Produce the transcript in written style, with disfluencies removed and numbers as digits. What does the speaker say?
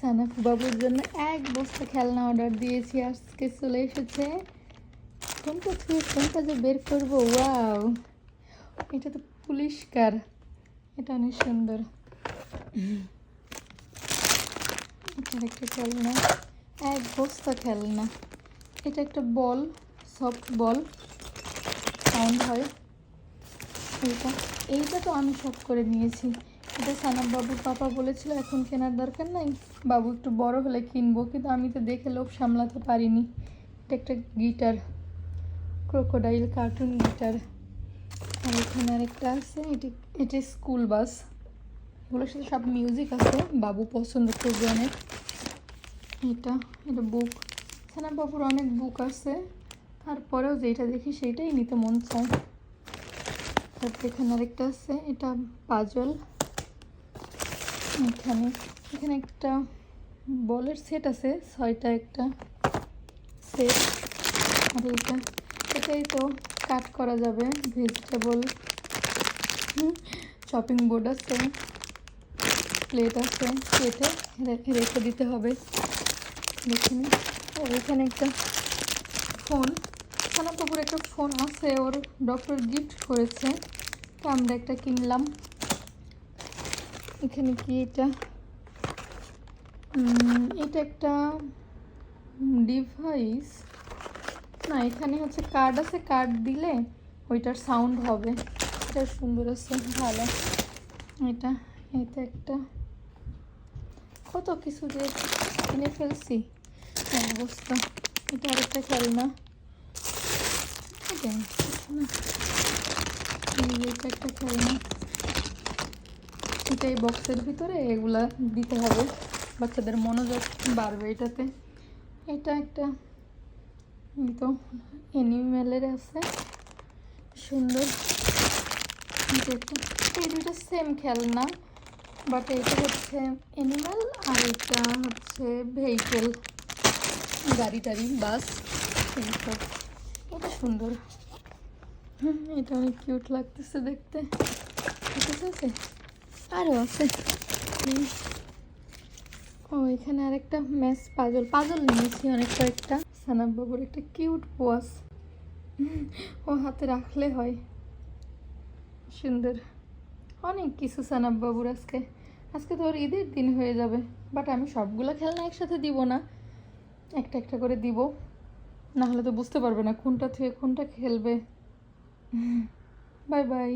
সানাফু বাবুর জন্য এক বস্তা খেলনা অর্ডার দিয়েছি, আজকে চলে এসেছে। কোনটা থেকে কোনটা যে বের করবো, ওয়াও এটা তো পুলিশ কার, এটা অনেক সুন্দর। এটা একটা খেলনা, এক বস্তা খেলনা। এটা একটা বল, সফট বল, সাউন্ড হয়। এইটা এইটা তো আমি শখ করে নিয়েছি। এটা সানাপ বাবুর পাপা বলেছিল এখন কেনার দরকার নাই, বাবু একটু বড় হলে কিনবো, কিন্তু আমি তো দেখে লোভ সামলাতে পারিনি। এটা একটা গিটার, ক্রোকোডাইল কার্টুন গিটার। আর এখানে আরেকটা আছে, এটি স্কুল বাস। এগুলোর সাথে সব মিউজিক আছে, বাবু পছন্দ করবে অনেক। এটা বুক, সানাপ বাবুর অনেক বুক আছে, তারপরেও যেটা দেখি সেইটাই নিতে মন চায়। তারপর এখানে আরেকটা আছে, এটা পাজল। এখানে একটা বলের সেট আছে, 6টা একটা সেট। আর এটাই তো কাট করা যাবে, ভেজিটেবল। চপিং বোর্ড আছে, প্লেট আছে, কেটে রেখে দিতে হবে। এখানে একটা ফোন, সানাপ বাবুর একটা ফোন আছে, ওর ডক্টর গিফট করেছে, তো আমরা একটা কিনলাম। এখানে কি এটা একটা ডিভাইস না, এখানে হচ্ছে কার্ড আছে, কার্ড দিলে ওইটার সাউন্ড হবে। এটা সুন্দর আছে, ভালো। এটা একটা কত কিছু যে কিনে ফেলছি অবস্থা। এটা আরেকটা খেলনা, এটা একটা খেলনা। এটা এই বক্সের ভিতরে এগুলা দিতে হবে, বাচ্চাদের মনোযোগ বাড়বে এটাতে। এটা একটা তো অ্যানিমেলের আছে, সুন্দর। এই দুইটা সেম খেলনা, বাট এটা হচ্ছে অ্যানিমেল আর এটা হচ্ছে ভেহিকেল, গাড়ি টাড়ি, বাস, এইসব। এটা সুন্দর, এটা অনেক কিউট লাগতেছে দেখতে। ঠিক আছে, আরও আছে। ও এখানে আরেকটা ম্যাচ পাজল নিয়েছি অনেক কয়েকটা। সানাপ বাবুর একটা কিউট ওয়াচ, ও হাতে রাখলে হয়, সুন্দর। অনেক কিছু সানাপ বাবুর আজকে তো ওর ঈদের দিন হয়ে যাবে, বাট আমি সবগুলো খেলনা একসাথে দিব না, একটা একটা করে দিব, না হলে তো বুঝতে পারবে না কোনটা থেকে কোনটা খেলবে। Bye bye.